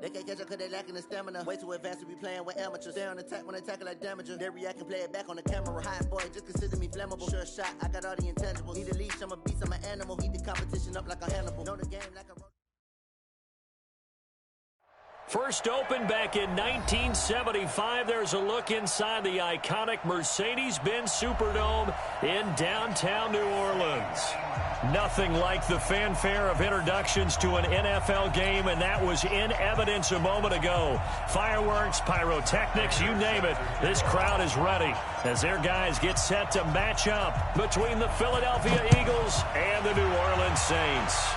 They can't catch up cause they lacking the stamina. Way too advanced to be playing with amateurs. Stay on attack when they tackle like damager. They react and play it back on the camera. Hot boy, just consider me flammable. Sure shot, I got all the intangibles. Need a leash, I'm a beast, I'm an animal. Heat the competition up like a Hannibal. Know the game like a... First opened back in 1975. There's a look inside the iconic Mercedes-Benz Superdome in downtown New Orleans. Nothing like the fanfare of introductions to an NFL game, and that was in evidence a moment ago. Fireworks, pyrotechnics, you name it. This crowd is ready as their guys get set to match up between the Philadelphia Eagles and the New Orleans Saints.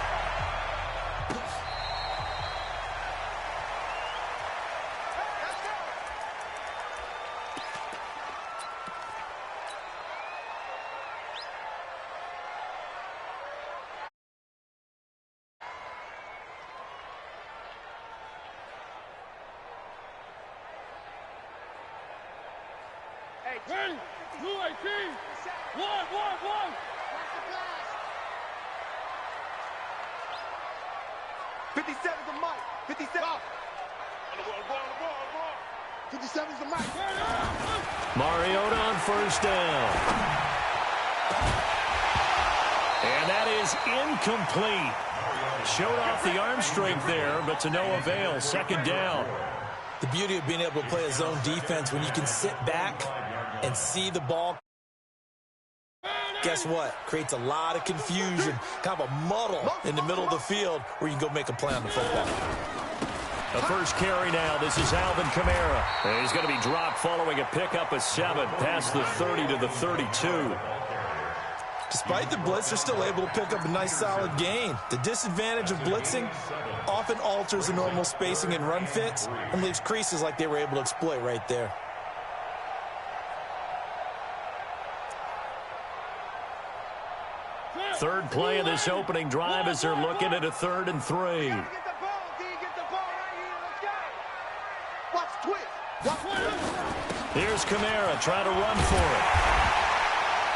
Ready? 218. 1. 57's the mic. 57. On the ball. 57's the mic. Mariota on first down. And that is incomplete. Showed off the arm strength there, but to no avail. Second down. The beauty of being able to play a zone defense when you can sit back and see the ball. Guess what? Creates a lot of confusion, kind of a muddle in the middle of the field where you can go make a play on the football. The first carry now. This is Alvin Kamara. And he's going to be dropped following a pickup of 7 past the 30 to the 32. Despite the blitz, they're still able to pick up a nice solid gain. The disadvantage of blitzing often alters the normal spacing and run fits and leaves creases like they were able to exploit right there. Third play of this opening drive as they're looking at a 3rd and 3. Here's Kamara trying to run for it.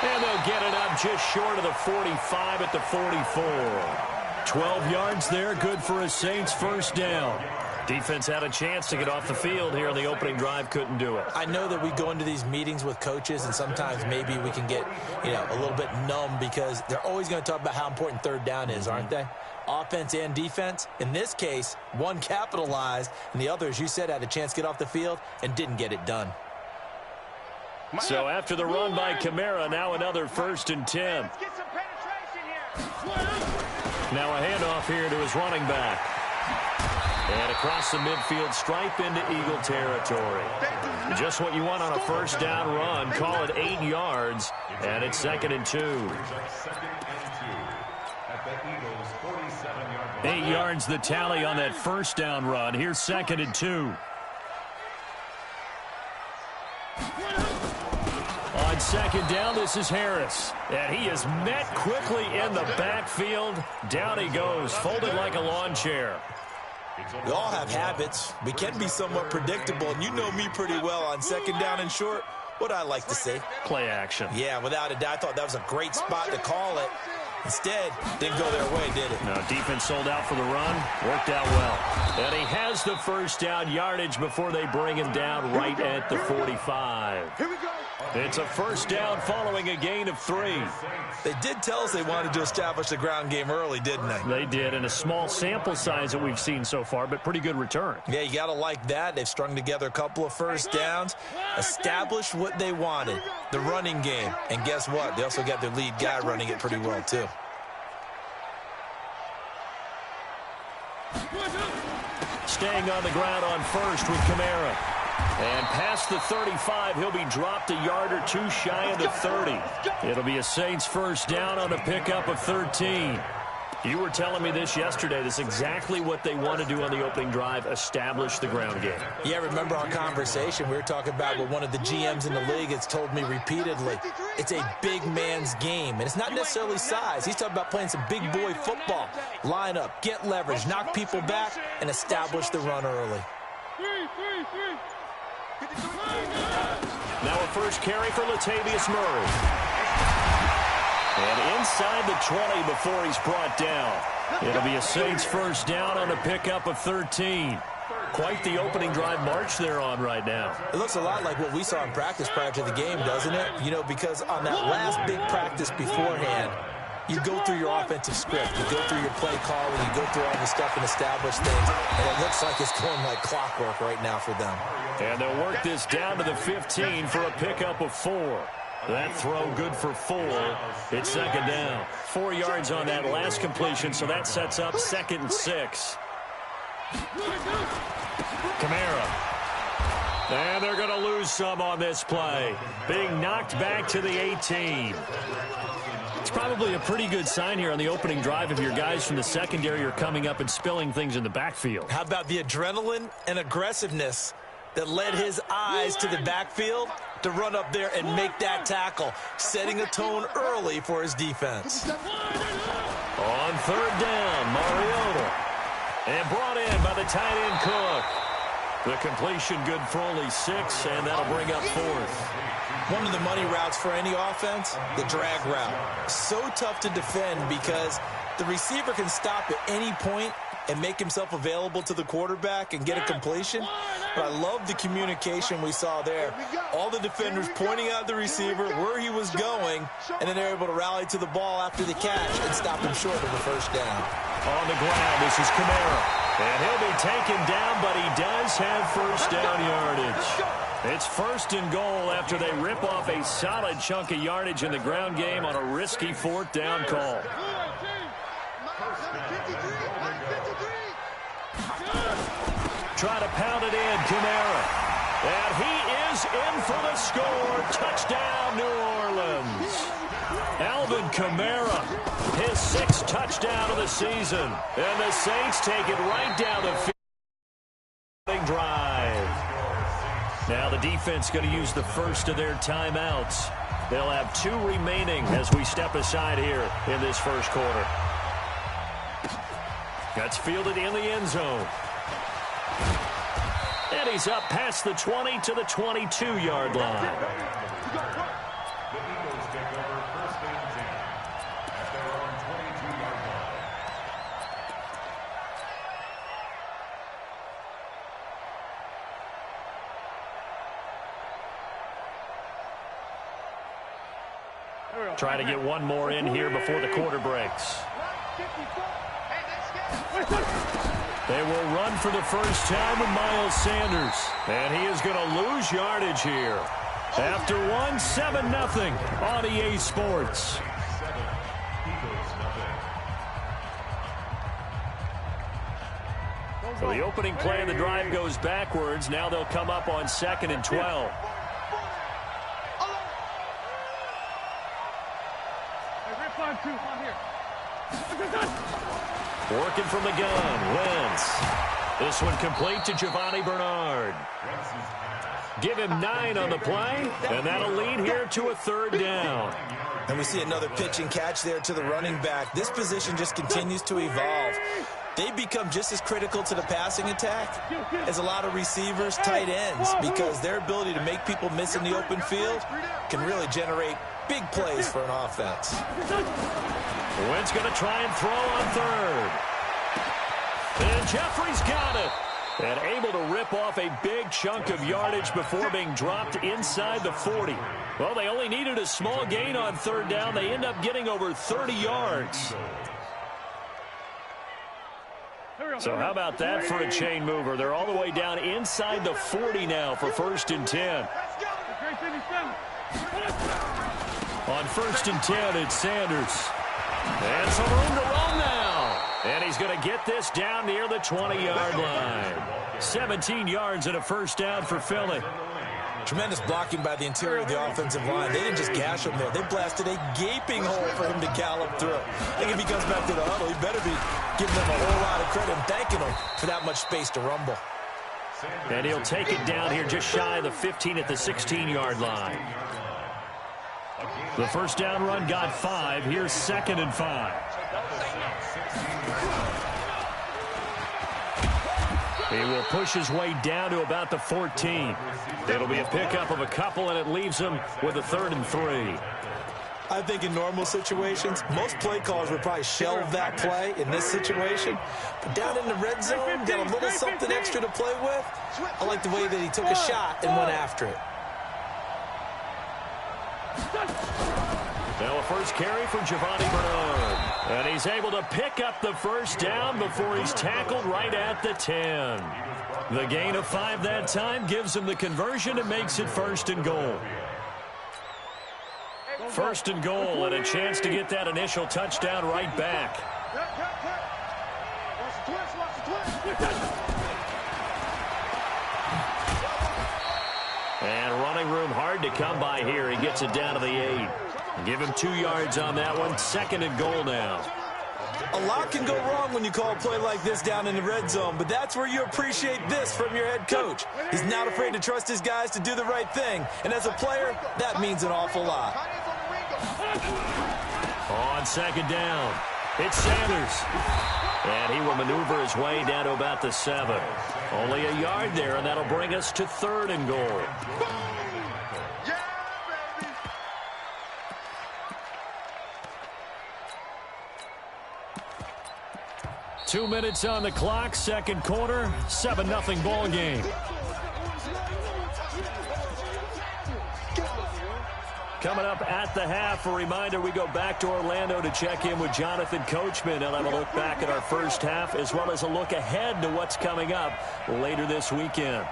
And they'll get it up just short of the 45 at the 44. 12 yards there, good for a Saints first down. Defense had a chance to get off the field here on the opening drive, couldn't do it. I know that we go into these meetings with coaches, and sometimes maybe we can get, a little bit numb because they're always going to talk about how important third down is, aren't they? Offense and defense. In this case, one capitalized, and the other, as you said, had a chance to get off the field and didn't get it done. So after the run by Kamara, now another 1st and 10. Let's get some penetration here. Now a handoff here to his running back. And across the midfield stripe into Eagle territory. Just what you want on a first down run. Call it 8 yards, and it's 2nd and 2. 8 yards the tally on that first down run. Here's 2nd and 2. On 2nd down, this is Harris. And he is met quickly in the backfield. Down he goes, folded like a lawn chair. We all have habits. We can be somewhat predictable, and you know me pretty well on 2nd down and short. What I like to say? Play action. Yeah, without a doubt, I thought that was a great spot to call it. Instead, didn't go their way, did it? No, defense sold out for the run. Worked out well. And he has the first down yardage before they bring him down right at the 45. Here we go. It's a first down following a gain of 3. They did tell us they wanted to establish the ground game early, didn't they? They did, in a small sample size that we've seen so far, but pretty good return. Yeah, you got to like that. They've strung together a couple of first downs, established what they wanted, the running game. And guess what? They also got their lead guy running it pretty well, too. Staying on the ground on first with Kamara. And past the 35, he'll be dropped a yard or 2 shy of the 30. It'll be a Saints first down on a pickup of 13. You were telling me this yesterday. This is exactly what they want to do on the opening drive, establish the ground game. Yeah, remember our conversation? We were talking about what one of the GMs in the league has told me repeatedly. It's a big man's game, and it's not necessarily size. He's talking about playing some big boy football. Line up, get leverage, knock people back, and establish the run early. Now a first carry for Latavius Murray. And inside the 20 before he's brought down. It'll be a Saints first down on a pickup of 13. quite the opening drive march they're on right now. It looks a lot like what we saw in practice prior to the game, doesn't it? You know, because on that last big practice beforehand, you go through your offensive script, you go through your play calling, you go through all the stuff and establish things, and it looks like it's going like clockwork right now for them. And they'll work this down to the 15 for a pickup of 4. That throw good for 4. It's second down. 4 yards on that last completion, so that sets up 2nd and 6. Kamara. And they're going to lose some on this play. Being knocked back to the 18. It's probably a pretty good sign here on the opening drive if your guys from the secondary are coming up and spilling things in the backfield. How about the adrenaline and aggressiveness that led his eyes to the backfield to run up there and make that tackle, setting a tone early for his defense. On 3rd down, Mariota. And brought in by the tight end Cook. The completion good for only 6, and that'll bring up 4th. One of the money routes for any offense, the drag route. So tough to defend because the receiver can stop at any point and make himself available to the quarterback and get a completion. But I love the communication we saw there. All the defenders pointing out the receiver where he was going, and then they're able to rally to the ball after the catch and stop him short of the 1st down. On the ground, this is Kamara. And he'll be taken down, but he does have 1st down yardage. It's 1st and goal after they rip off a solid chunk of yardage in the ground game on a risky 4th down call. Try to pound it in, Kamara. And he is in for the score. Touchdown, New Orleans. Alvin Kamara, his 6th touchdown of the season. And the Saints take it right down the field. Drive. Now the defense going to use the first of their timeouts. They'll have 2 remaining as we step aside here in this 1st quarter. That's fielded in the end zone. And he's up past the 20 to the 22-yard line. Try to get one more in here before the quarter breaks. They will run for the first time with Miles Sanders. And he is going to lose yardage here. After 7-0 on EA Sports. So the opening play of the drive goes backwards. Now they'll come up on 2nd and 12. Working from the gun, Wentz. This one complete to Giovanni Bernard. Give him 9 on the play, and that'll lead here to a 3rd down. And we see another pitch and catch there to the running back. This position just continues to evolve. They become just as critical to the passing attack as a lot of receivers, tight ends, because their ability to make people miss in the open field can really generate big plays for an offense. Wentz going to try and throw on 3rd. And Jeffrey's got it. And able to rip off a big chunk of yardage before being dropped inside the 40. Well, they only needed a small gain on 3rd down. They end up getting over 30 yards. So how about that for a chain mover? They're all the way down inside the 40 now for 1st and 10. On 1st and 10, it's Sanders. And some room to run now. And he's going to get this down near the 20-yard line. 17 yards and a 1st down for Philly. Tremendous blocking by the interior of the offensive line. They didn't just gash him there. They blasted a gaping hole for him to gallop through. I think if he comes back to the huddle, he better be giving them a whole lot of credit and thanking them for that much space to rumble. And he'll take it down here just shy of the 15 at the 16-yard line. The 1st down run got 5. Here's 2nd and 5. He will push his way down to about the 14. It'll be a pickup of a couple, and it leaves him with a 3rd and 3. I think in normal situations, most play callers would probably shelve that play in this situation. But down in the red zone, got a little something extra to play with. I like the way that he took a shot and went after it. Now a first carry for Giovanni Bernard. And he's able to pick up the first down before he's tackled right at the 10. The gain of 5 that time gives him the conversion and makes it 1st and goal. 1st and goal and a chance to get that initial touchdown right back. And running room hard to come by here. He gets it down to the 8. Give him 2 yards on that one. 2nd and goal now. A lot can go wrong when you call a play like this down in the red zone, but that's where you appreciate this from your head coach. He's not afraid to trust his guys to do the right thing, and as a player, that means an awful lot. On 2nd down, it's Sanders. And he will maneuver his way down to about the 7. Only a yard there, and that'll bring us to 3rd and goal. 2 minutes on the clock, 2nd quarter, 7-0 ball game. Coming up at the half, a reminder, we go back to Orlando to check in with Jonathan Coachman. He'll have a look back at our first half as well as a look ahead to what's coming up later this weekend.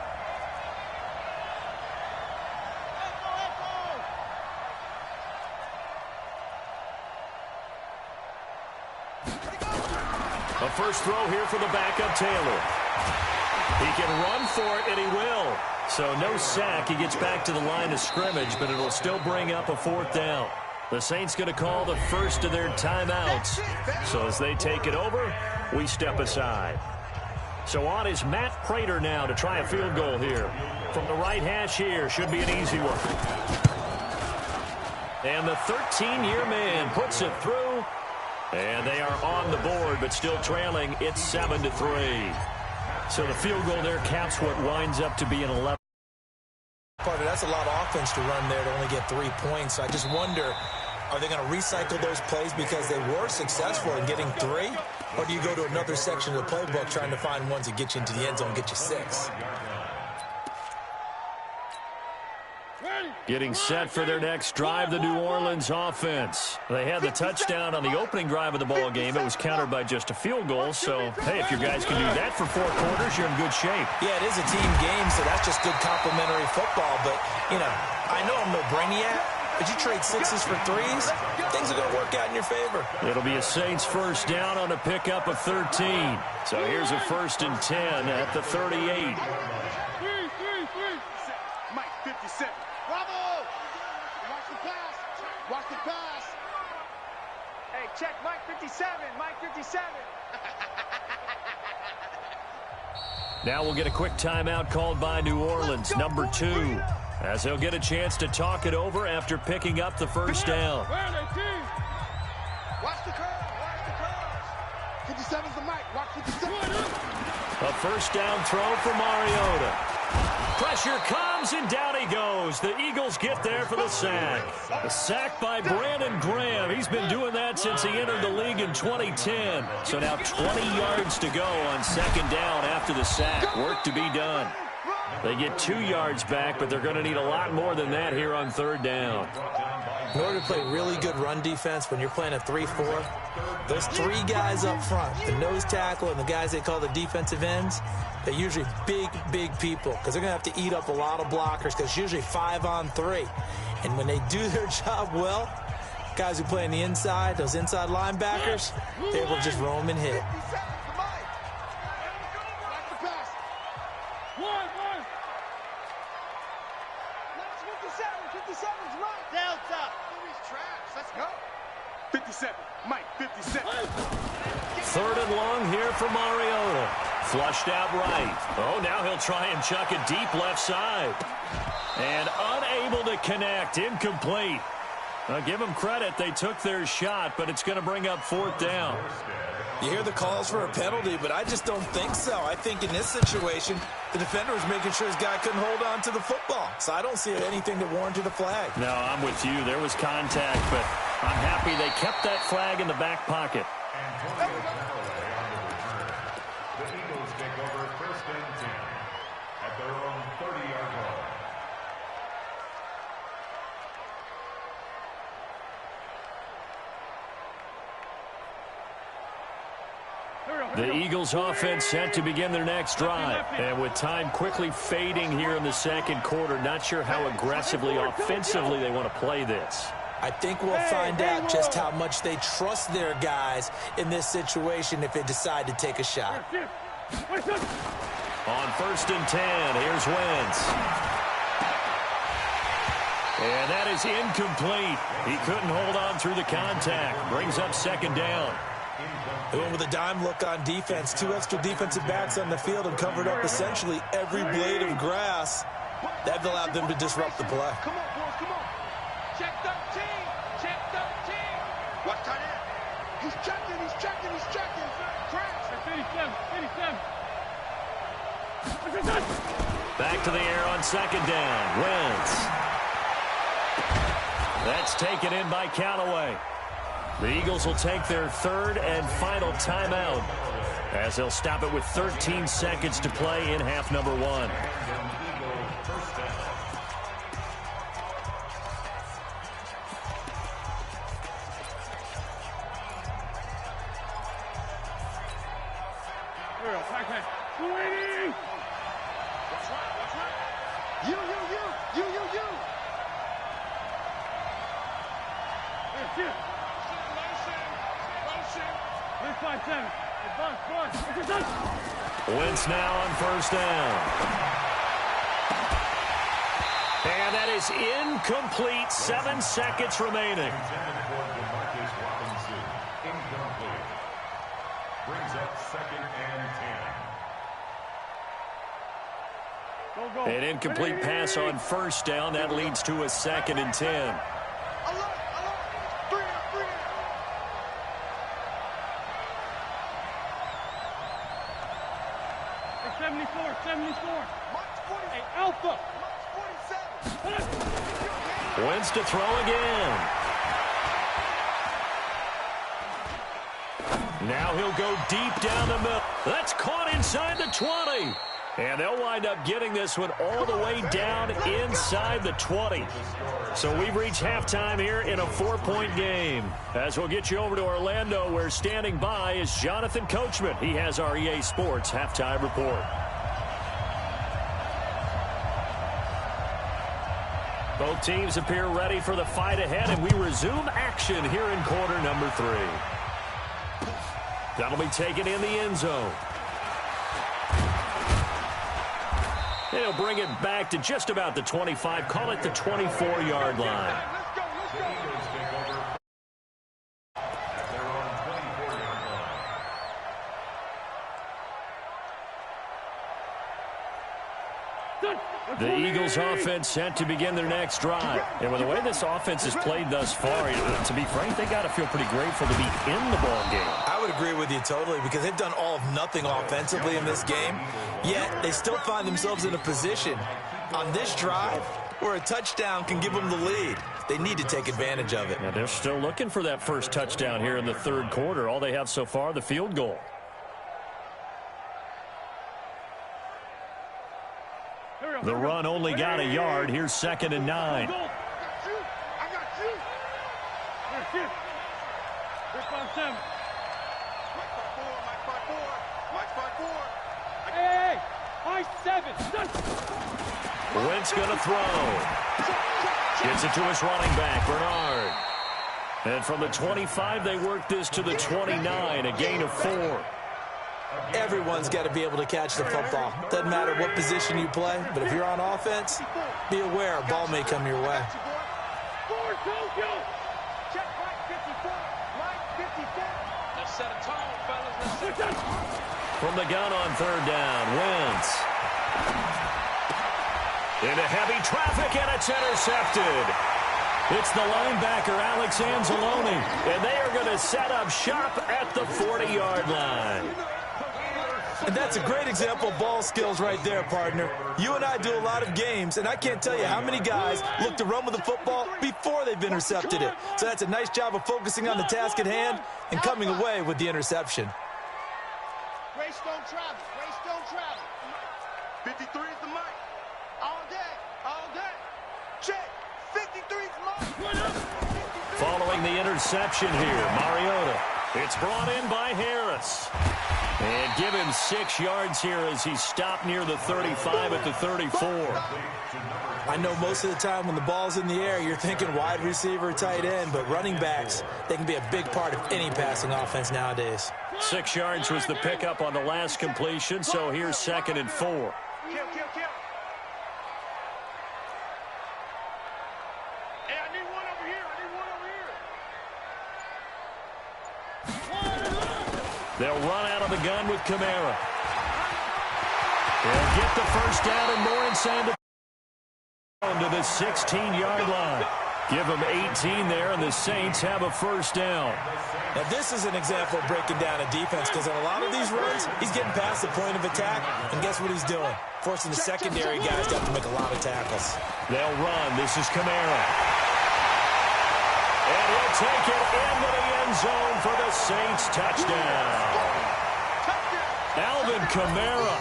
A first throw here for the backup Taylor. He can run for it, and he will. So no sack. He gets back to the line of scrimmage, but it'll still bring up a 4th down. The Saints going to call the first of their timeouts. So as they take it over, we step aside. So on is Matt Prater now to try a field goal here. From the right hash here, should be an easy one. And the 13-year man puts it through. And they are on the board, but still trailing. It's 7-3. So the field goal there caps what winds up to be an 11. That's a lot of offense to run there to only get 3 points. I just wonder, are they going to recycle those plays because they were successful in getting 3? Or do you go to another section of the playbook trying to find ones that get you into the end zone and get you 6? Getting set for their next drive, the New Orleans offense. They had the touchdown on the opening drive of the ball game. It was countered by just a field goal. So, hey, if your guys can do that for 4 quarters, you're in good shape. Yeah, it is a team game, so that's just good complimentary football. But, you know, I know I'm no brainiac, but you trade 6s for 3s, things are going to work out in your favor. It'll be a Saints first down on a pickup of 13. So here's a 1st and 10 at the 38. Mike, 57. Bravo! Watch the pass. Watch the pass. Hey, check Mike 57. Mike 57. Now we'll get a quick timeout called by New Orleans, number 2, as they'll get a chance to talk it over after picking up the first down. Watch the curve. Watch the curve. 57's the Mike. Watch 57. A first down throw for Mariota. Pressure comes, and down he goes. The Eagles get there for the sack. A sack by Brandon Graham. He's been doing that since he entered the league in 2010. So now 20 yards to go on 2nd down after the sack. Work to be done. They get 2 yards back, but they're going to need a lot more than that here on 3rd down. In order to play really good run defense when you're playing a 3-4, those 3 guys up front, the nose tackle and the guys they call the defensive ends, they're usually big, big people because they're going to have to eat up a lot of blockers because it's usually 5-on-3. And when they do their job well, guys who play on the inside, those inside linebackers, they will just roam and hit. Mike, 57. 3rd and long here for Mariota. Flushed out right. Oh, now he'll try and chuck it deep left side. And unable to connect. Incomplete. Give them credit. They took their shot, but it's going to bring up 4th down. You hear the calls for a penalty, but I just don't think so. I think in this situation, the defender was making sure his guy couldn't hold on to the football. So I don't see anything that warranted a flag. No, I'm with you. There was contact, but I'm happy they kept that flag in the back pocket. The Eagles take over 1st and 10 at their own 30-yard line. The Eagles offense set to begin their next drive. And with time quickly fading here in the second quarter, not sure how aggressively, offensively they want to play this. I think we'll find out just how much they trust their guys in this situation if they decide to take a shot. On 1st and 10, here's Wentz. And that is incomplete. He couldn't hold on through the contact. Brings up 2nd down. They went with a dime look on defense. 2 extra defensive backs on the field and covered up essentially every blade of grass. That allowed them to disrupt the play. Come on, boys, come on. Check 13. Check 13. Watch tight end. He's checking, he's checking, he's checking. Crash. 57. Back to the air on 2nd down. Wentz. That's taken in by Callaway. The Eagles will take their 3rd and final timeout as they'll stop it with 13 seconds to play in half number 1. You. Wentz now on 1st down. And that is incomplete. 7 seconds remaining. Brings up 2nd and 10. An incomplete pass on 1st down. That leads to a 2nd and 10. 74. Hey, Alpha. Wentz to throw again. Now he'll go deep down the middle. That's caught inside the 20. And they'll wind up getting this one all the way down inside the 20. So we've reached halftime here in a 4-point game. As we'll get you over to Orlando, where standing by is Jonathan Coachman. He has our EA Sports halftime report. Both teams appear ready for the fight ahead, and we resume action here in quarter number 3. That'll be taken in the end zone. They'll bring it back to just about the 25, call it the 24-yard line. The Eagles offense set to begin their next drive. And with the way this offense has played thus far, to be frank, they got to feel pretty grateful to be in the ball game. I would agree with you totally, because they've done all of nothing offensively in this game, yet they still find themselves in a position on this drive where a touchdown can give them the lead. They need to take advantage of it. Now they're still looking for that first touchdown here in the 3rd quarter. All they have so far, the field goal. The run only got a yard. Here's 2nd and 9. I got you. Hey, high 7. Wentz going to throw. Gets it to his running back, Bernard. And from the 25, they work this to the 29, a gain of 4. Everyone's got to be able to catch the football. Doesn't matter what position you play, but if you're on offense, be aware a ball may come your way. Just set a tone, fellas. From the gun on 3rd down, Wentz. Into heavy traffic, and it's intercepted. It's the linebacker, Alex Anzalone, and they are going to set up shop at the 40-yard line. And that's a great example of ball skills right there, partner. You and I do a lot of games, and I can't tell you how many guys look to run with the football before they've intercepted it. So that's a nice job of focusing on the task at hand and coming away with the interception. Race don't travel. Race don't travel. 53 is the mic. All day. All day. Check. 53 is Mike. Following the interception here, Mariota. It's brought in by Harris. And give him 6 yards here as he stopped near the 35 at the 34. I know most of the time when the ball's in the air, you're thinking wide receiver, tight end, but running backs, they can be a big part of any passing offense nowadays. 6 yards was the pickup on the last completion, so here's 2nd and 4. Kill, kill, kill. Hey, I need one over here. I need one over here. They'll run out of the gun with Kamara. They'll get the first down and more inside to the 16-yard line. Give them 18 there, and the Saints have a first down. Now, this is an example of breaking down a defense because on a lot of these runs, he's getting past the point of attack, and guess what he's doing? Forcing the secondary guys to have to make a lot of tackles. They'll run. This is Kamara. And he'll take it into the end zone for the Saints touchdown. Alvin Kamara,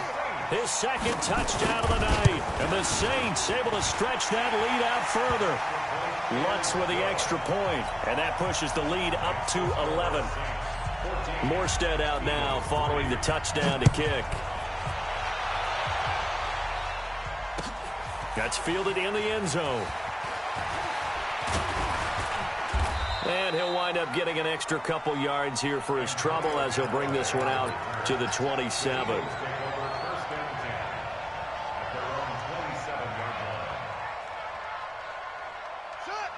his 2nd touchdown of the night. And the Saints able to stretch that lead out further. Lutz with the extra point, and that pushes the lead up to 11. Morstead out now following the touchdown to kick. That's fielded in the end zone. And he'll wind up getting an extra couple yards here for his trouble as he'll bring this one out to the 27.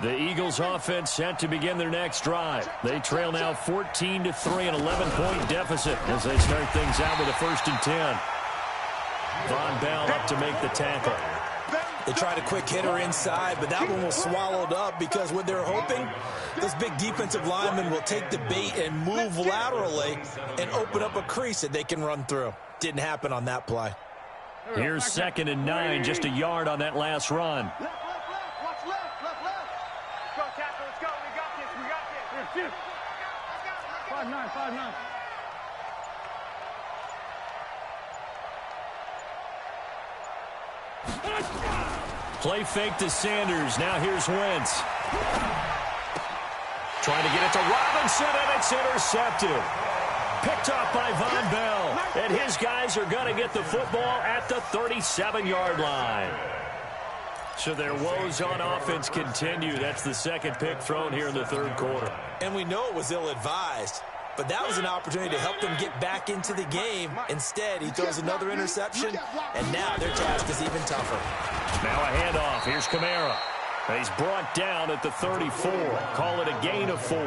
The Eagles offense set to begin their next drive. They trail now 14-3, an 11-point deficit as they start things out with a 1st and 10. Von Bell up to make the tackle. They tried a quick hitter inside, but that one was swallowed up because what they're hoping, those big defensive linemen will take the bait and move laterally and open up a crease that they can run through. Didn't happen on that play. Here's 2nd and 9, just a yard on that last run. Let's go, tackle. Let's go. We got this. We got this. 5-9, 5-9. Play fake to Sanders. Now here's Wentz. Trying to get it to Robinson, and it's intercepted. Picked off by Von Bell. And his guys are going to get the football at the 37-yard line. So their woes on offense continue. That's the 2nd pick thrown here in the 3rd quarter. And we know it was ill-advised, but that was an opportunity to help them get back into the game. Instead, he throws another interception, and now their task is even tougher. Now a handoff. Here's Kamara. He's brought down at the 34. Call it a gain of 4.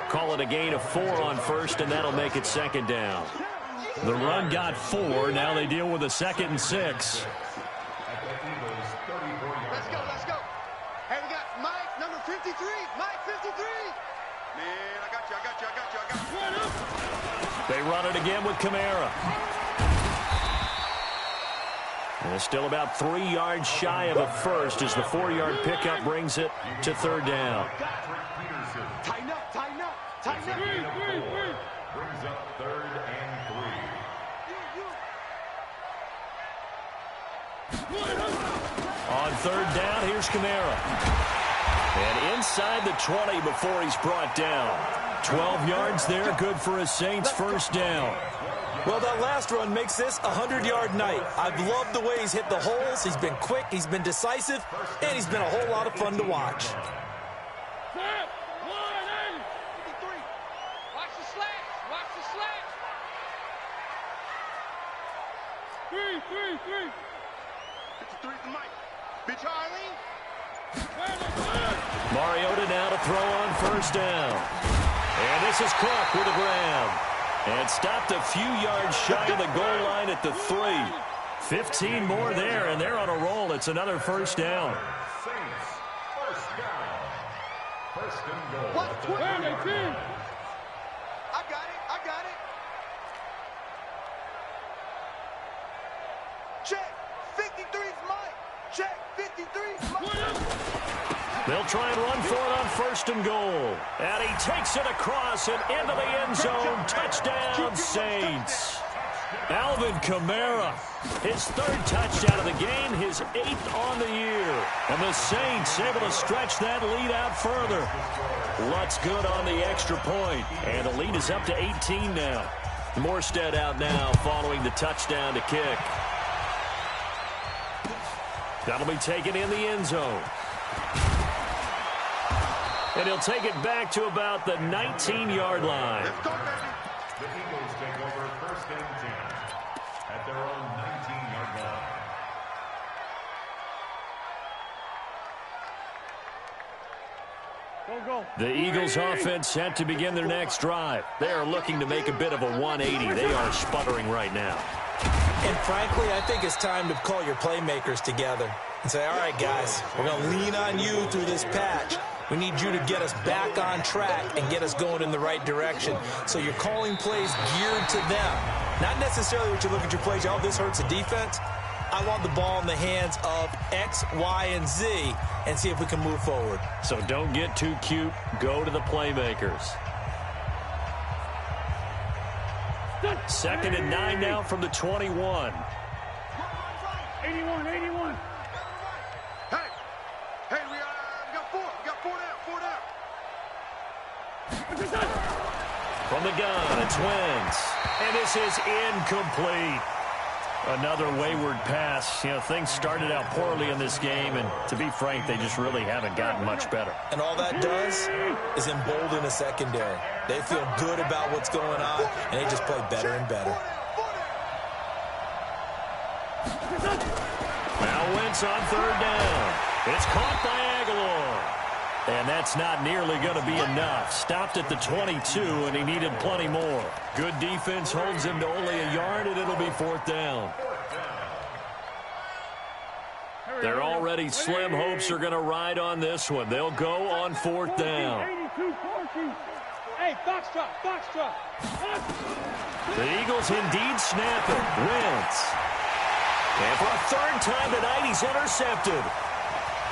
Call it a gain of 4 on 1st, and that'll make it 2nd down. The run got 4. Now they deal with a 2nd and 6. Let's go. Let's go. Hey, we got Mike, number 53. Mike, 53. Man, I got you. I got you. I got you. I got you. They run it again with Kamara. And it's still about 3 yards shy of a first as the 4-yard pickup brings it to 3rd down. Tighten up. Tighten up. Tighten up. Brings up 3rd and 3. On 3rd down, here's Kamara. And inside the 20 before he's brought down. 12 yards there, good for a Saints 1st down. Well, that last run makes this a 100-yard night. I've loved the way he's hit the holes. He's been quick, he's been decisive, and he's been a whole lot of fun to watch. Watch the slats. Watch the slats. 3. 53 is the mic. Big Charlie. Mariota now to throw on 1st down. And this is Cook with a grab. And stopped a few yards shy of the goal line at the 3. 15 more there, and they're on a roll. It's another 1st down. Saints, 1st down. First and goal. What? At the 20? 30-yard line. I got it. I got it. Check. 53's Mike. Check. 53's Mike. They'll try and run for it on first and goal. And he takes it across and into the end zone. Touchdown, Saints. Alvin Kamara, his third touchdown of the game, his 8th on the year. And the Saints able to stretch that lead out further. Lutz good on the extra point. And the lead is up to 18 now. Morstead out now following the touchdown to kick. That'll be taken in the end zone. And he'll take it back to about the 19-yard line. Let's go, baby. The Eagles take over first and 10 at their own 19-yard line. Go. The Eagles offense set to begin their next drive. They are looking to make a bit of a 180. They are sputtering right now. And frankly, I think it's time to call your playmakers together and say, all right, guys, we're going to lean on you through this patch. We need you to get us back on track and get us going in the right direction. So you're calling plays geared to them. Not necessarily what you look at your plays, oh, this hurts the defense. I want the ball in the hands of X, Y, and Z and see if we can move forward. So don't get too cute. Go to the playmakers. 2nd and 9 now from the 21. 81. Hey, we got 4. We got 4 down. From the gun, it's Wentz. And this is incomplete. Another wayward pass. You know, things started out poorly in this game, and to be frank, they just really haven't gotten much better. And all that does is embolden a secondary. They feel good about what's going on, and they just play better and better. Now Wentz on 3rd down. It's caught by Aguilar. And that's not nearly going to be enough. Stopped at the 22, and he needed plenty more. Good defense holds him to only a yard, and it'll be 4th down. Their already slim hopes are going to ride on this one. They'll go on 4th down. 82, 14. Hey, Foxtrot. The Eagles indeed snap it. Wentz. And for a 3rd time tonight, he's intercepted.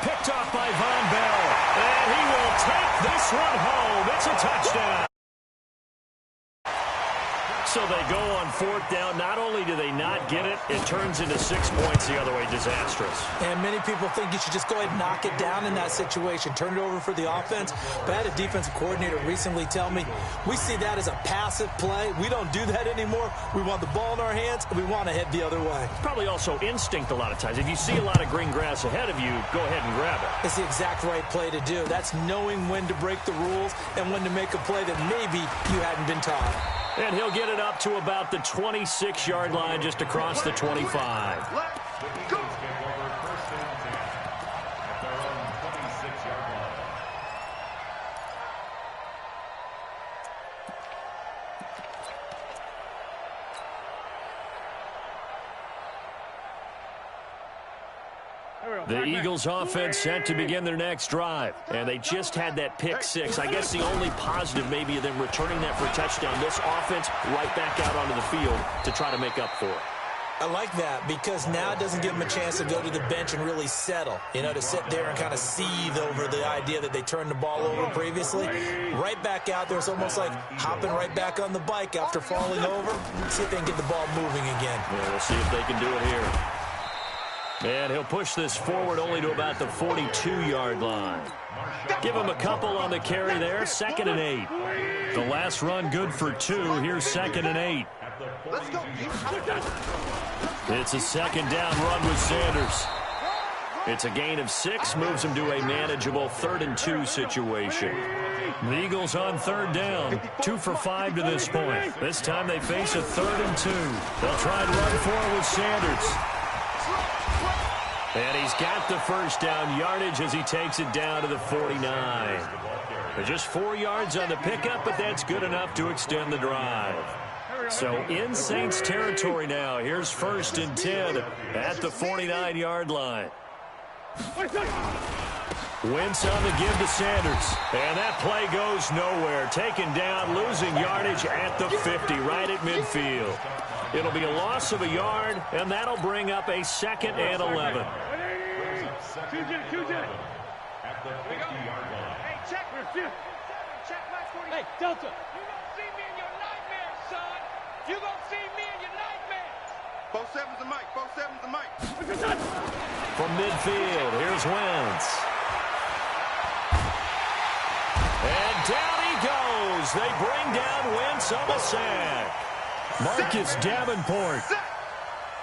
Picked off by Von Bell. And he will take this one home. It's a touchdown. So they go on 4th down. Not only do they not get it, it turns into 6 points the other way. Disastrous. And many people think you should just go ahead and knock it down in that situation. Turn it over for the offense. But I had a defensive coordinator recently tell me, we see that as a passive play. We don't do that anymore. We want the ball in our hands, and we want to head the other way. It's probably also instinct a lot of times. If you see a lot of green grass ahead of you, go ahead and grab it. It's the exact right play to do. That's knowing when to break the rules and when to make a play that maybe you hadn't been taught. And he'll get it up to about the 26-yard line, just across the 25. The Eagles take over first and 10 at their own 26-yard line. The Eagles offense set to begin their next drive. And they just had that pick 6. I guess the only positive maybe of them returning that for a touchdown. This offense right back out onto the field to try to make up for it. I like that because now it doesn't give them a chance to go to the bench and really settle, you know, to sit there and kind of seethe over the idea that they turned the ball over previously. Right back out there, it's almost like hopping right back on the bike after falling over. See if they can get the ball moving again. Yeah, we'll see if they can do it here. And he'll push this forward only to about the 42-yard line. Give him a couple on the carry there. 2nd and 8. The last run good for 2. Here's 2nd and 8. Let's go. It's a 2nd down run with Sanders. It's a gain of 6. Moves him to a manageable 3rd and 2 situation. The Eagles on 3rd down. 2 for 5 to this point. This time they face a 3rd and 2. They'll try and run for it with Sanders. And he's got the first down yardage as he takes it down to the 49. Just 4 yards on the pickup, but that's good enough to extend the drive. So in Saints territory now. Here's 1st and 10 at the 49-yard line. Wentz on the give to Sanders. And that play goes nowhere. Taken down, losing yardage at the 50, right at midfield. It'll be a loss of a yard, and that'll bring up a 2nd and 11. At the 50-yard line. Hey, check. Check my 40. Hey, Delta. You gonna see me in your nightmares, son. You gonna see me in your nightmares. 4-7's the mic. 4-7's the mic. From midfield, here's Wentz. And down he goes. They bring down Wentz on the sack. Marcus Davenport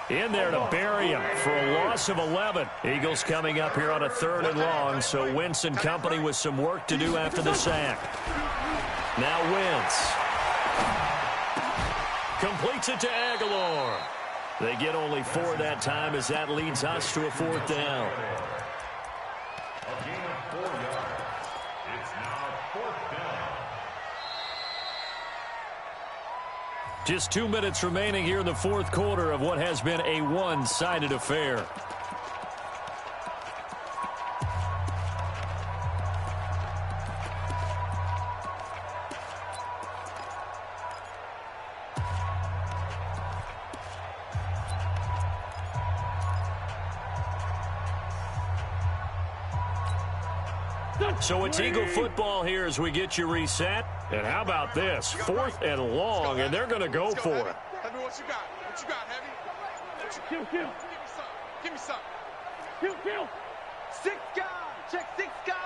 in there to bury him for a loss of 11. Eagles coming up here on a 3rd and long, so Wentz and company with some work to do after the sack. Now Wentz completes it to Aguilar. They get only 4 that time as that leads us to a 4th down. A gain of 4 yards. It's now 4th down. Just 2 minutes remaining here in the 4th quarter of what has been a one-sided affair. So it's Eagle football here as we get you reset. And how about this? 4th and long, and they're going to go for it. Heavy, what you got? What you got, Heavy? Kill. Give me some. Kill. 6 guys. Check 6 guys.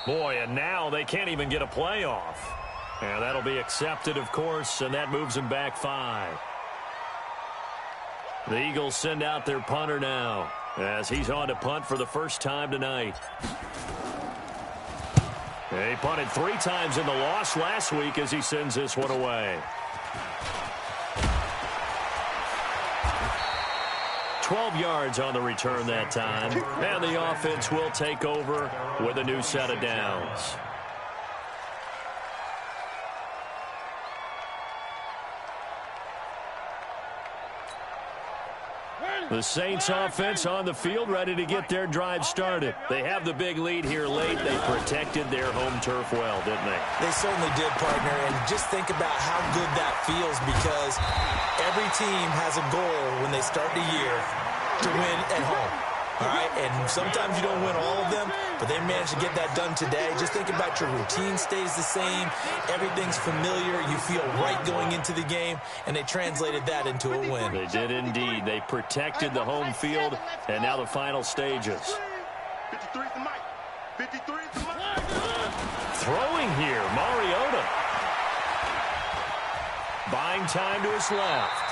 Boy, and now they can't even get a play off. And that'll be accepted, of course, and that moves them back 5. The Eagles send out their punter now as he's on to punt for the first time tonight. He punted 3 times in the loss last week as he sends this one away. 12 yards on the return that time, and the offense will take over with a new set of downs. The Saints offense on the field ready to get their drive started. They have the big lead here late. They protected their home turf well, didn't they? They certainly did, partner, and just think about how good that feels because every team has a goal when they start the year to win at home. All right, and sometimes you don't win all of them, but they managed to get that done today. Just think about your routine stays the same. Everything's familiar. You feel right going into the game, and they translated that into a win. They did indeed. They protected the home field, and now the final stages. 53's the mic. 53's the mic. Throwing here, Mariota. Buying time to his left.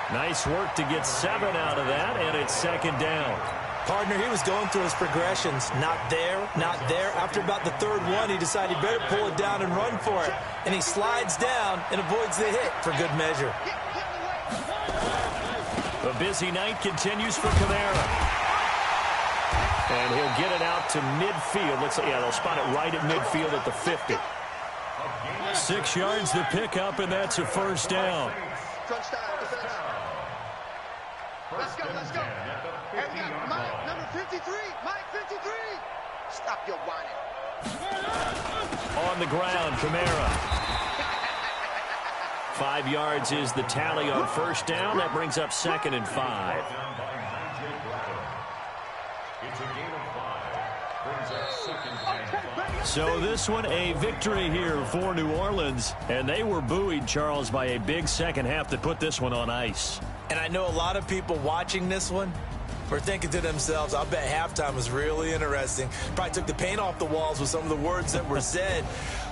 Nice work to get 7 out of that, and it's 2nd down. Partner, he was going through his progressions. Not there, not there. After about the 3rd one, he decided he better pull it down and run for it. And he slides down and avoids the hit for good measure. The busy night continues for Kamara. And he'll get it out to midfield. They'll spot it right at midfield at the 50. 6 yards to pick up, and that's a 1st down. Crunch time. Let's go. Hey, we got Mike, number 53. Mike, 53. Stop your whining. On the ground, Kamara. 5 yards is the tally on 1st down. That brings up 2nd and 5. It's a gain of 5. Brings up 2nd and 5. So this one, a victory here for New Orleans. And they were buoyed, Charles, by a big second half that put this one on ice. And I know a lot of people watching this one were thinking to themselves, I'll bet halftime was really interesting. Probably took the paint off the walls with some of the words that were said.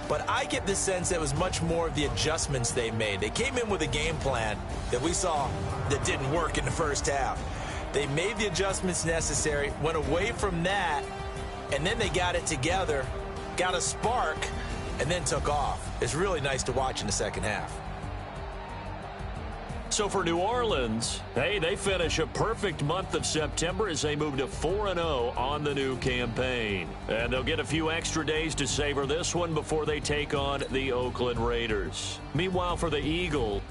But I get the sense that it was much more of the adjustments they made. They came in with a game plan that we saw that didn't work in the first half. They made the adjustments necessary, went away from that, and then they got it together, got a spark, and then took off. It's really nice to watch in the second half. So for New Orleans, hey, they finish a perfect month of September as they move to 4-0 on the new campaign. And they'll get a few extra days to savor this one before they take on the Oakland Raiders. Meanwhile, for the Eagles,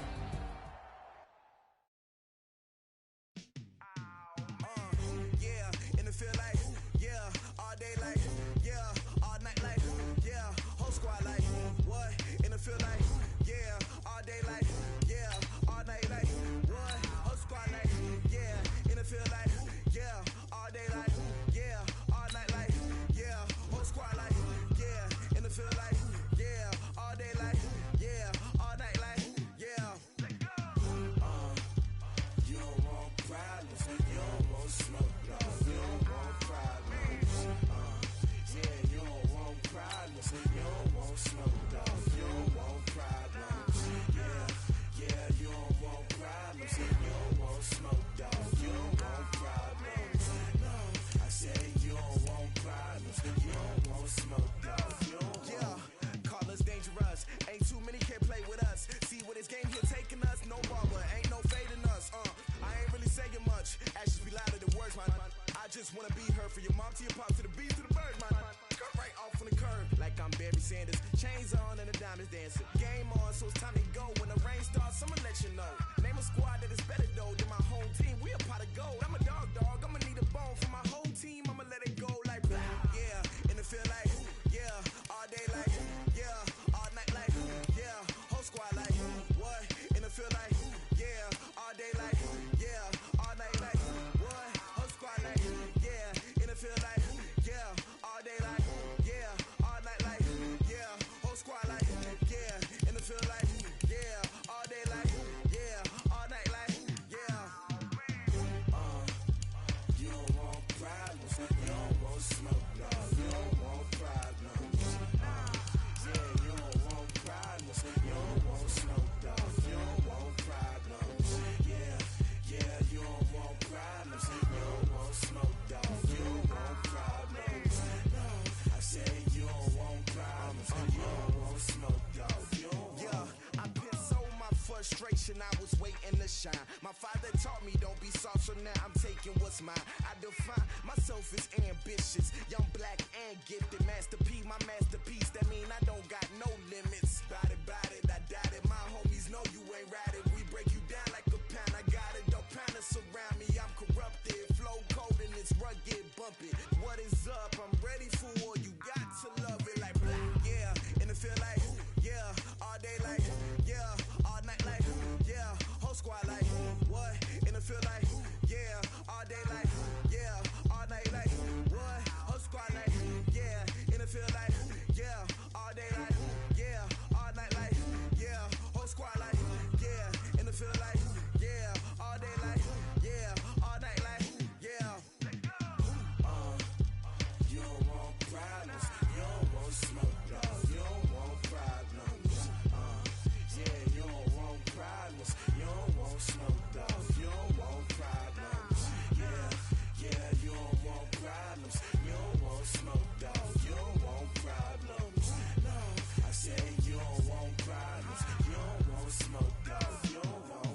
what? In the field like, yeah, all day like, yeah, all night like, what? Whole squad like, yeah, in the field like, yeah, all day like, yeah, all night like, yeah, whole squad like, yeah, in the field like, yeah, all day like, yeah, all night like, yeah. You don't want problems, you don't want smoke, no, you don't want problems. Yeah, you don't want problems, you don't want smoke, dog, you don't want problems. Yeah, you don't want problems, you don't want smoke, dog, you don't want problems. No, I said you don't want problems, you don't want smoke, dog, you don't want. Yeah, call us dangerous, ain't too many can play with us. See what this game here taking us, no barber, ain't no fading us. I ain't really saying much, actions be louder than words, man. I just wanna be heard for your mom to your pop to the beat to the bird, man. Cut right off on the curb, like I'm Barry Sanders. Chains on and the diamonds dancing. Game on, so it's time to go. When the rain starts, I'ma let you know. Name a squad that is better though than my home team. We a pot of gold. I'm a dog, I'ma need a bone for my whole team. I'ma let it go like, yeah, in the field like, yeah, all day like, yeah, all night like, yeah, whole squad like, what? In the field like, yeah, all day like, yeah, all night like, what? Whole squad like, yeah, in the field like, yeah, all day like, yeah, all night like, yeah, whole squad like, yeah, in the field like, yeah, all day like, yeah, all night like, yeah. You don't want problems, you don't want smoke, no, you don't want problems. Yeah, you don't want problems, you don't want smoke, dog, you don't want problems. Yeah, you don't want problems, you don't want smoke, dog, you don't want problems. No, I said you don't want problems, you don't want smoke, dog, you don't want. Yeah, I pissed so my frustration, I was waiting to shine. My father taught me don't be soft, so now I'm taking what's mine. I define myself as ambitious, young, black, and gifted. Master P, my masterpiece, that mean I don't got no limits. Bout it, I doubt it. My homies know you ain't ratted. We break you down like a pound. I got it, don't pound us around me. I'm corrupted, flow cold and it's rugged, bumpy. What is up? I'm ready for war. You got to love it like black. Yeah, in the field like, yeah, all day like, yeah, all night like, yeah, whole squad like, what? In the field like, yeah, all day like, yeah, all night like, what? Whole squad like, yeah, in the field like, yeah, all day like, yeah, all night like, yeah, whole squad like, yeah, in the field like, yeah, all day like, yeah, all night like, yeah. You don't want problems, you don't want smoke, dog, you don't want problems. Yeah, you don't want problems, you don't want smoke, dog, you don't want problems. Yeah, you don't want problems, you don't want smoke, dog, you don't want problems. No, I said you don't want problems, you don't want smoke, dog, you don't want.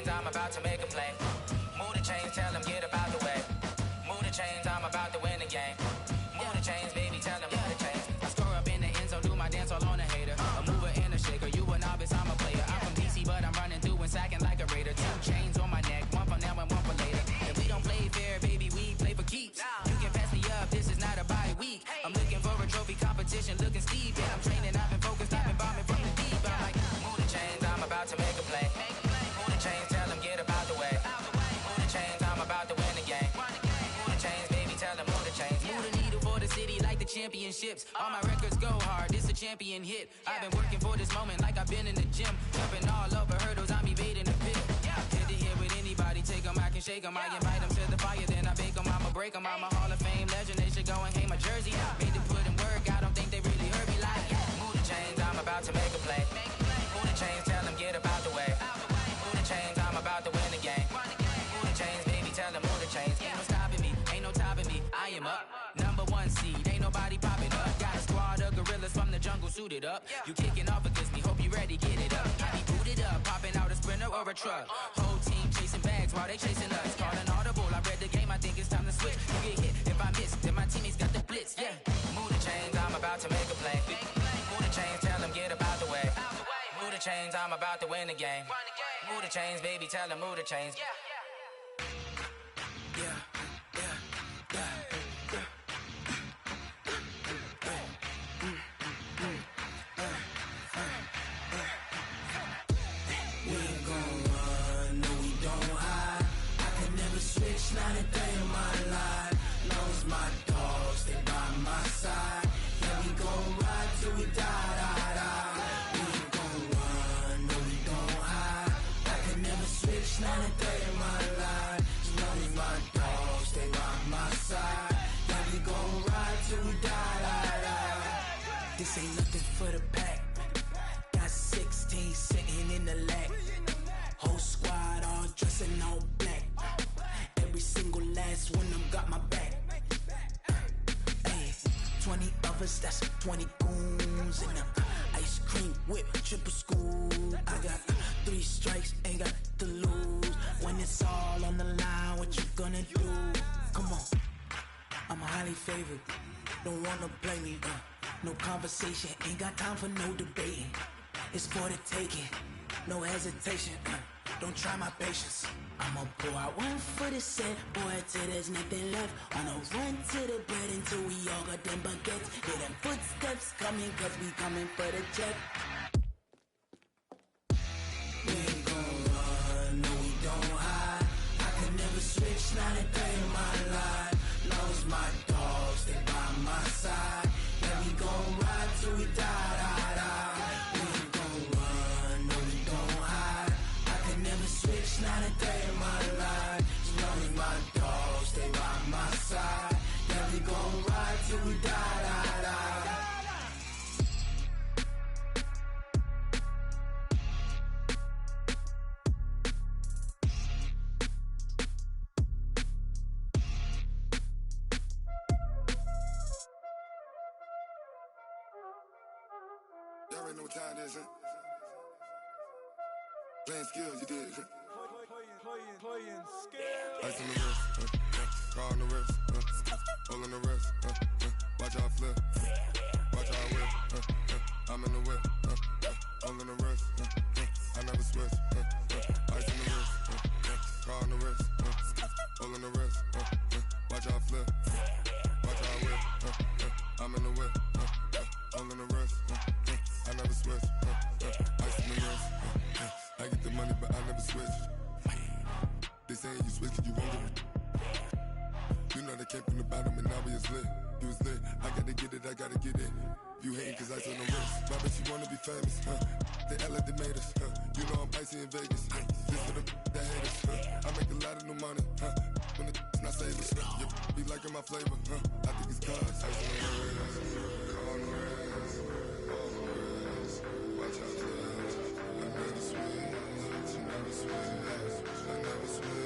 I'm about to make a play. Move the chains, tell them get up out the way. Move the chains, I'm about to win the game. Move the chains, baby, tell them move the chains. I score up in the end zone, do my dance all on a hater. A mover and a shaker, you a novice, I'm a player. I'm from DC, but I'm running through and sacking like a raider. 2 chains on my neck, one for now and one for later. And we don't play fair, baby, we play for keeps. You can pass me up, this is not a bye week. I'm looking for a trophy competition, looking steep. And I'm training, I've been focused, I've been bombing from the deep. I'm like, move the chains, I'm about to make a play. Move the chains, tell them get up out the way. Move the chains, I'm about to win the game. Move the chains, baby, tell them move the chains. Move the needle for the city like the championships. All my records go hard, this a champion hit. I've been working for this moment like I've been in the gym. Jumping all over hurdles, I'm evading the pit. Hit to hit with anybody, take them, I can shake them. I invite them to the fire, then I bake them, I'ma break them. I'm a Hall of Fame legend, they should go and hang my jersey. Made them put in work, I don't think they really heard me like, move the chains, I'm about about to make a play. Move the chains, tell them get about the way. Move the chains, I'm about to win the game. Move the chains, baby, tell them move the chains. Ain't no stopping me, ain't no topping me. I am up, #1 seed, ain't nobody popping up. Got a squad of gorillas from the jungle suited up. You kicking off against me, hope you ready, get it up. I be booted up, popping out a sprinter or a truck. Whole team chasing bags while they chasing us. Calling audible, I read the game, I think it's time to switch. You get hit if I miss, then my teammates got the blitz, yeah. Move the chains, I'm about to make a play. Move the chains, tell them get about the way. Move the chains, I'm about to win the game. Move the chains, baby, tell them move the chains. Yeah. Not a day in my life. Knows my dogs, they by my side. Yeah, we gon' ride till we die, die, die. We ain't gon' run, no, we gon' hide. I can never switch, not a day in my life. Knows my dogs, they by my side. Yeah, we gon' ride till we die, die, die. This ain't nothing for the pack. Got 16 sitting in the lap. Whole squad all dressing all black. Every single last one of them got my back. Hey, 20 of us, that's 20 goons. And ice cream whip, triple scoop. I got 3 strikes, ain't got to lose. When it's all on the line, what you gonna do? Come on, I'm highly favored. Don't wanna play me, no conversation. Ain't got time for no debating. It's for the taking, no hesitation. Don't try my patience. I'ma pour out one for the set, boy, till there's nothing left. On a run to the bread until we all got them baguettes. Hear them footsteps coming, cause we coming for the check. We ain't gon' run, no, we don't hide. I can never switch, not a day in my life. Knows my dogs, they by my side. Yeah, we gon' ride till we die, die, die. We ain't gon' run, no, we don't hide. I can never switch, not a day in my life. As long as my dogs, they by my side. Yeah, we gon' ride till we die, die, die. Y'all already know what time it is, huh? Playing skills, you did. Playing skills. Ice on the wrist, car on the wrist, hole in the wrist, watch how I flip, watch how I whip, I'm in the whip, hole in the wrist, I never switch, ice on the wrist, car on the wrist, hole in the wrist, watch how I flip, watch how I whip, I'm in the whip, hole in the wrist, I never switch, ice on the wrist, I get the money but I never switch. They saying you switch, you won't get it. You know they came from the bottom and now we is lit. You was lit, I gotta get it, I gotta get it. You hating cause ice on the wrist. My bitch, you wanna be famous, They act like they made us, You know I'm icy in Vegas, This for the that hate us, I make a lot of new money, When the not savers, You be liking my flavor, I think it's cause ice on the wrist, on the wrist, on the wrist. Watch out, I never switch, I never switch. I never switch,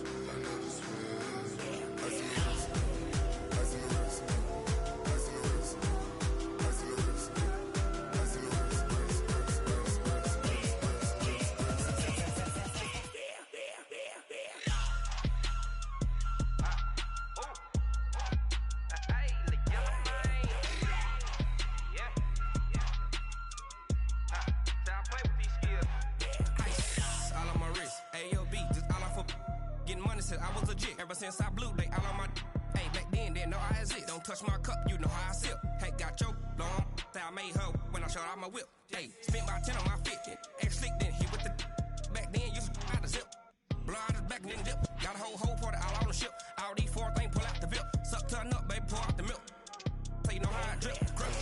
I never switch. Ice in the wrist, ice in the wrist, ice in the wrist, ice in the wrist, ice in the wrist, I was legit. Ever since I blew, they all on my hey, back then, didn't know I exist. Don't touch my cup, you know how I sip. Hey, got your long, I made her when I showed out my whip. Hey, spent about 10 on my fit. Ex-slick, then hit with the back then, used to out the zip. Blow out his back, then dip. Got a whole party all on the ship. All these 4 things, pull out the VIP. Suck, turn up, baby, pour out the milk. So you know how I drip. Crush.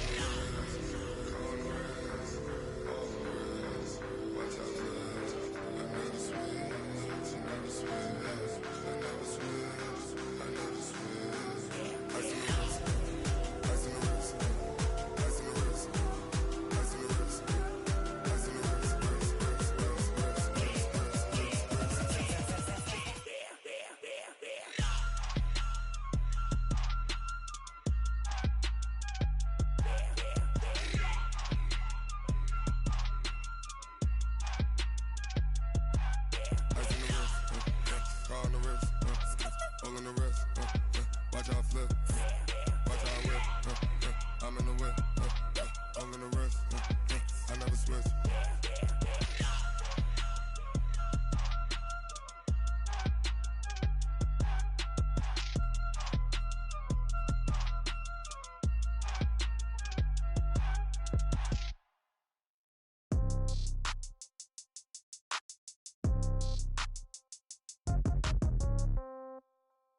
Ice in the wrist, ice in the wrist, ice in the wrist, ice in the wrist. Car on the wrist, hole in the wrist, watch out flip, watch out whip, I'm in the whip, hole in the wrist, I never switch.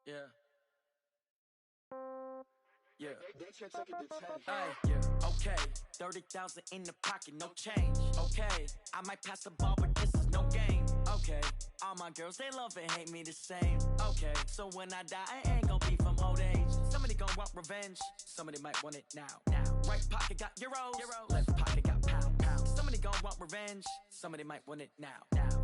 Yeah. Yeah. Hey, yeah. Okay. 30,000 in the pocket, no change. Okay. I might pass the ball, but this is no game. Okay. All my girls, they love and hate me the same. Okay. So when I die, I ain't gonna be from old age. Somebody gon' want revenge. Somebody might want it now. Right pocket got euros. Left pocket got pounds. Somebody gon' want revenge. Somebody might want it now.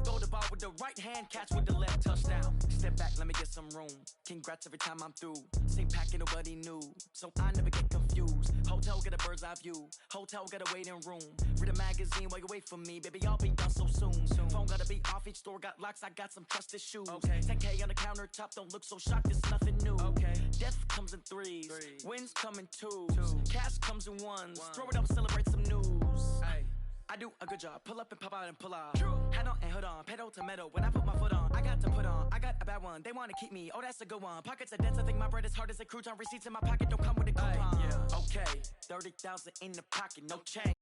Throw the ball with the right hand, catch with the left, touchdown. Step back, let me get some room. Congrats every time I'm through. Same packet, nobody knew, so I never get confused. Hotel get a bird's eye view. Hotel got a waiting room. Read a magazine while you wait for me, baby. I'll be done so soon. Phone gotta be off. Each store got locks. I got some trusted shoes. 10K on the countertop. Don't look so shocked. It's nothing new. Death comes in threes. Wins come in twos. Cash comes in ones. Throw it up, celebrate some news. I do a good job. Pull up and pop out and pull off. Head on and hood on. Pedal to metal. When I put my foot on, I got to put on. I got a bad one. They want to keep me. Oh, that's a good one. Pockets are dense. I think my bread is hard as a crouton. Receipts in my pocket don't come with a coupon. Okay. 30,000 in the pocket. No change.